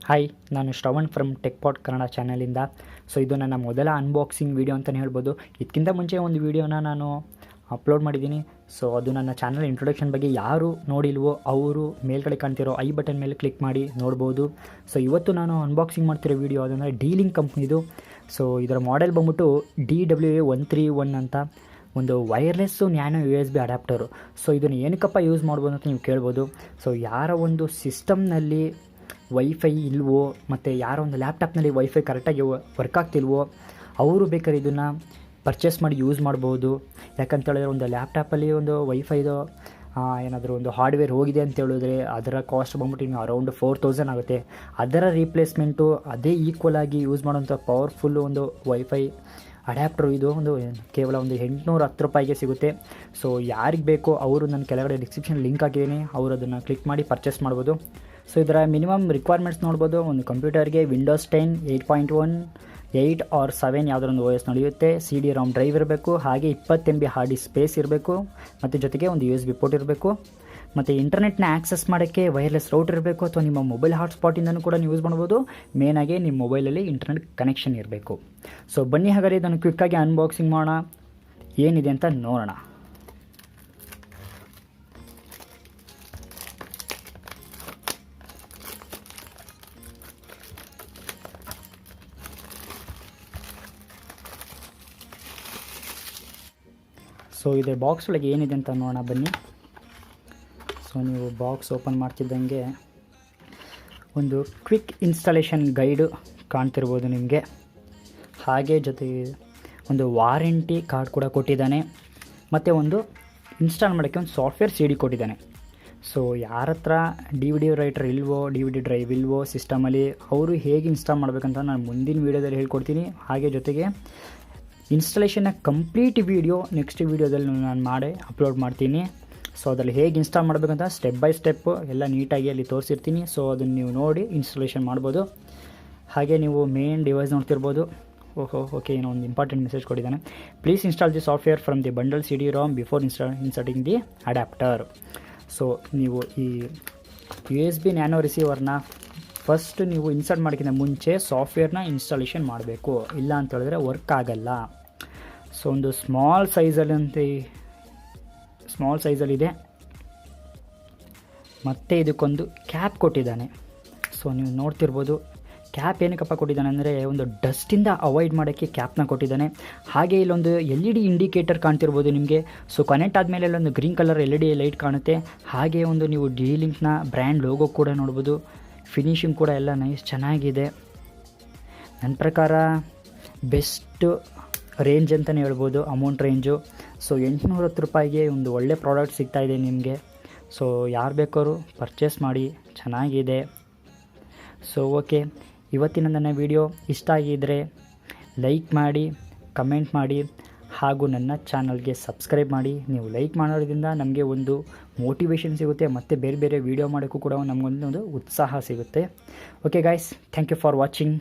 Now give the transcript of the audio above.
Hi, ನಾನು Shravan from pot Kannada ಚಾನಲಿಂದ. So ಇದು ನನ್ನ ಮೊದಲ ಅನ್ಬಾಕ್ಸಿಂಗ್ ವೀಡಿಯೋ ಅಂತಲೇ ಹೇಳ್ಬೋದು. ಇದಕ್ಕಿಂತ ಮುಂಚೆ ಒಂದು ವೀಡಿಯೋನ ನಾನು ಅಪ್ಲೋಡ್ ಮಾಡಿದ್ದೀನಿ. ಸೊ ಅದು ನನ್ನ ಚಾನಲ್ ಇಂಟ್ರೊಡಕ್ಷನ್ ಬಗ್ಗೆ ಯಾರು ನೋಡಿಲ್ವೋ ಅವರು ಮೇಲ್ಗಡೆ ಕಾಣ್ತಿರೋ ಐ ಬಟನ್ ಮೇಲೆ ಕ್ಲಿಕ್ ಮಾಡಿ ನೋಡ್ಬೋದು. ಸೊ ಇವತ್ತು ನಾನು ಅನ್ಬಾಕ್ಸಿಂಗ್ ಮಾಡ್ತಿರೋ ವೀಡಿಯೋ ಅದನ್ನು D-Link ಕಂಪ್ನಿದು. ಸೊ ಇದರ ಮಾಡೆಲ್ ಬಂದ್ಬಿಟ್ಟು DWA-131 ಅಂತ ಒಂದು ವೈರ್ಲೆಸ್ಸು ನ್ಯಾನೋ USB ಅಡ್ಯಾಪ್ಟರು. ಸೊ ಇದನ್ನು ಏನಕ್ಕಪ್ಪ ಯೂಸ್ ಮಾಡ್ಬೋದು ಅಂತ ನೀವು ಕೇಳ್ಬೋದು. ಸೊ ಯಾರ ಒಂದು ಸಿಸ್ಟಮ್ನಲ್ಲಿ ವೈಫೈ ಇಲ್ವೋ ಮತ್ತು ಯಾರ ಒಂದು ಲ್ಯಾಪ್ಟಾಪ್ನಲ್ಲಿ ವೈಫೈ ಕರೆಕ್ಟಾಗಿ ವರ್ಕ್ ಆಗ್ತಿಲ್ವೋ ಅವರು ಬೇಕಾದ್ರೆ ಇದನ್ನು ಪರ್ಚೇಸ್ ಮಾಡಿ ಯೂಸ್ ಮಾಡ್ಬೋದು. ಯಾಕಂತೇಳಿದ್ರೆ ಒಂದು ಲ್ಯಾಪ್ಟಾಪಲ್ಲಿ ಒಂದು ವೈಫೈದು ಏನಾದರೂ ಒಂದು ಹಾರ್ಡ್ವೇರ್ ಹೋಗಿದೆ ಅಂತ ಹೇಳಿದ್ರೆ ಅದರ ಕಾಸ್ಟ್ ಬಂದ್ಬಿಟ್ಟು ಇನ್ನು ಅರೌಂಡ್ 4000 ಆಗುತ್ತೆ. ಅದರ ರೀಪ್ಲೇಸ್ಮೆಂಟು ಅದೇ ಈಕ್ವಲ್ ಆಗಿ ಯೂಸ್ ಮಾಡೋಂಥ ಪವರ್ಫುಲ್ಲು ಒಂದು ವೈಫೈ ಅಡ್ಯಾಪ್ಟರು ಇದು ಒಂದು ಕೇವಲ ಒಂದು 810 ರೂಪಾಯಿಗೆ ಸಿಗುತ್ತೆ. ಸೊ ಯಾರಿಗೆ ಬೇಕೋ ಅವರು ನನ್ನ ಕೆಳಗಡೆ ಡಿಸ್ಕ್ರಿಪ್ಷನ್ ಲಿಂಕ್ ಹಾಕಿದ್ದೀನಿ, ಅವರು ಅದನ್ನು ಕ್ಲಿಕ್ ಮಾಡಿ ಪರ್ಚೇಸ್ ಮಾಡ್ಬೋದು. ಸೊ ಇದರ ಮಿನಿಮಮ್ ರಿಕ್ವೈರ್ಮೆಂಟ್ಸ್ ನೋಡ್ಬೋದು. ಒಂದು ಕಂಪ್ಯೂಟರ್ಗೆ ವಿಂಡೋಸ್ 10, 8.1, 8 or 7 ಯಾವುದೊಂದು OS ನಡೆಯುತ್ತೆ. CD-ROM ಡ್ರೈವ್ ಇರಬೇಕು, ಹಾಗೆ 20 MB ಹಾರ್ಡ್ ಡಿಸ್ಕ್ ಸ್ಪೇಸ್ ಇರಬೇಕು, ಮತ್ತು ಜೊತೆಗೆ ಒಂದು USB ಪೋರ್ಟ್ ಇರಬೇಕು, ಮತ್ತು ಇಂಟರ್ನೆಟ್ನ ಆ್ಯಕ್ಸಸ್ ಮಾಡೋಕ್ಕೆ ವೈರ್ಲೆಸ್ ರೌಟರ್ ಇರಬೇಕು, ಅಥವಾ ನಿಮ್ಮ ಮೊಬೈಲ್ ಹಾಟ್ಸ್ಪಾಟಿಂದನೂ ಕೂಡ ನೀವು ಯೂಸ್ ಮಾಡ್ಬೋದು. ಮೇನಾಗಿ ನಿಮ್ಮ ಮೊಬೈಲಲ್ಲಿ ಇಂಟರ್ನೆಟ್ ಕನೆಕ್ಷನ್ ಇರಬೇಕು. ಸೊ ಬನ್ನಿ ಹಾಗಾದರೆ ಇದನ್ನು ಕ್ವಿಕ್ಕಾಗಿ ಅನ್ಬಾಕ್ಸಿಂಗ್ ಮಾಡೋಣ, ಏನಿದೆ ಅಂತ ನೋಡೋಣ. ಸೊ ಇದರ ಬಾಕ್ಸ್ ಒಳಗೆ ಏನಿದೆ ಅಂತ ನೋಡೋಣ ಬನ್ನಿ. ಸೊ ನೀವು ಬಾಕ್ಸ್ ಓಪನ್ ಮಾಡ್ತಿದ್ದಂಗೆ ಒಂದು ಕ್ವಿಕ್ ಇನ್ಸ್ಟಾಲೇಷನ್ ಗೈಡು ಕಾಣ್ತಿರ್ಬೋದು ನಿಮಗೆ. ಹಾಗೆ ಜೊತೆಗೆ ಒಂದು ವಾರಂಟಿ ಕಾರ್ಡ್ ಕೂಡ ಕೊಟ್ಟಿದ್ದಾನೆ, ಮತ್ತು ಒಂದು ಇನ್ಸ್ಟಾಲ್ ಮಾಡೋಕ್ಕೆ ಒಂದು ಸಾಫ್ಟ್ವೇರ್ CD ಕೊಟ್ಟಿದ್ದಾನೆ. ಸೊ ಯಾರ ಹತ್ರ DVD ರೈಟರ್ ಇಲ್ವೋ, DVD ಡ್ರೈವ್ ಇಲ್ವೋ ಸಿಸ್ಟಮಲ್ಲಿ, ಅವರು ಹೇಗೆ ಇನ್ಸ್ಟಾಲ್ ಮಾಡಬೇಕಂತ ನಾನು ಮುಂದಿನ ವೀಡಿಯೋದಲ್ಲಿ ಹೇಳ್ಕೊಡ್ತೀನಿ. ಹಾಗೆ ಜೊತೆಗೆ ಇನ್ಸ್ಟಾಲೇಷನ್ನ ಕಂಪ್ಲೀಟ್ ವೀಡಿಯೋ ನೆಕ್ಸ್ಟ್ ವೀಡಿಯೋದಲ್ಲಿ ನಾನು ಮಾಡಿ ಅಪ್ಲೋಡ್ ಮಾಡ್ತೀನಿ. ಸೊ ಅದರಲ್ಲಿ ಹೇಗೆ ಇನ್ಸ್ಟಾಲ್ ಮಾಡಬೇಕಂತ ಸ್ಟೆಪ್ ಬೈ ಸ್ಟೆಪ್ಪು ಎಲ್ಲ ನೀಟಾಗಿ ಅಲ್ಲಿ ತೋರಿಸಿರ್ತೀನಿ. ಸೊ ಅದನ್ನು ನೀವು ನೋಡಿ ಇನ್ಸ್ಟಾಲೇಷನ್ ಮಾಡ್ಬೋದು. ಹಾಗೆ ನೀವು ಮೇನ್ ಡಿವೈಸ್ ನೋಡ್ತಿರ್ಬೋದು. ಓಕೆ, ಏನೋ ಒಂದು ಇಂಪಾರ್ಟೆಂಟ್ ಮೆಸೇಜ್ ಕೊಟ್ಟಿದ್ದಾನೆ. Please install the software from the bundle CD-ROM before inserting the adapter. So ನೀವು ಈ USB ನ್ಯಾನೋ ರಿಸೀವರ್ನ ಫಸ್ಟ್ ನೀವು ಇನ್ಸ್ಟಾಲ್ ಮಾಡೋಕ್ಕಿಂತ ಮುಂಚೆ ಸಾಫ್ಟ್ವೇರ್ನ ಇನ್ಸ್ಟಾಲೇಷನ್ ಮಾಡಬೇಕು, ಇಲ್ಲ ಅಂತ ಹೇಳಿದ್ರೆ ವರ್ಕ್ ಆಗಲ್ಲ. ಸೊ ಒಂದು ಸ್ಮಾಲ್ ಸೈಜಲ್ಲಿದೆ, ಮತ್ತು ಇದಕ್ಕೊಂದು ಕ್ಯಾಪ್ ಕೊಟ್ಟಿದ್ದಾನೆ. ಸೊ ನೀವು ನೋಡ್ತಿರ್ಬೋದು, ಕ್ಯಾಪ್ ಏನಕ್ಕಪ್ಪ ಕೊಟ್ಟಿದ್ದಾನೆ ಅಂದರೆ ಒಂದು ಡಸ್ಟಿಂದ ಅವಾಯ್ಡ್ ಮಾಡೋಕ್ಕೆ ಕ್ಯಾಪ್ನ ಕೊಟ್ಟಿದ್ದಾನೆ. ಹಾಗೆ ಇಲ್ಲೊಂದು LED ಇಂಡಿಕೇಟರ್ ಕಾಣ್ತಿರ್ಬೋದು ನಿಮಗೆ. ಸೊ ಕನೆಕ್ಟ್ ಆದಮೇಲೆ ಇಲ್ಲೊಂದು ಗ್ರೀನ್ ಕಲರ್ LED ಲೈಟ್ ಕಾಣುತ್ತೆ. ಹಾಗೆ ಒಂದು ನೀವು D-Linkನ ಬ್ರ್ಯಾಂಡ್ ಲೋಗೋ ಕೂಡ ನೋಡ್ಬೋದು. ಫಿನಿಶಿಂಗ್ ಕೂಡ ಎಲ್ಲ ನೈಸ್ ಚೆನ್ನಾಗಿದೆ. ನನ್ನ ಪ್ರಕಾರ ಬೆಸ್ಟ್ ರೇಂಜ್ ಅಂತಲೇ ಹೇಳ್ಬೋದು, ಅಮೌಂಟ್ ರೇಂಜು. ಸೊ 810 ರೂಪಾಯಿಗೆ ಒಂದು ಒಳ್ಳೆ ಪ್ರಾಡಕ್ಟ್ ಸಿಗ್ತಾಯಿದೆ ನಿಮಗೆ. ಸೊ ಯಾರು ಬೇಕಾದ್ರೂ ಪರ್ಚೇಸ್ ಮಾಡಿ, ಚೆನ್ನಾಗಿದೆ. ಸೊ ಓಕೆ, ಇವತ್ತಿನ ನನ್ನ ವಿಡಿಯೋ ಇಷ್ಟ ಆಗಿದ್ದರೆ ಲೈಕ್ ಮಾಡಿ, ಕಮೆಂಟ್ ಮಾಡಿ, ಹಾಗೂ ನನ್ನ ಚಾನಲ್ಗೆ ಸಬ್ಸ್ಕ್ರೈಬ್ ಮಾಡಿ. ನೀವು ಲೈಕ್ ಮಾಡೋದ್ರಿಂದ ನಮಗೆ ಒಂದು ಮೋಟಿವೇಶನ್ ಸಿಗುತ್ತೆ, ಮತ್ತು ಬೇರೆ ಬೇರೆ ವೀಡಿಯೋ ಮಾಡೋಕ್ಕೂ ಕೂಡ ನಮಗೊಂದು ಉತ್ಸಾಹ ಸಿಗುತ್ತೆ. Okay guys, thank you for watching.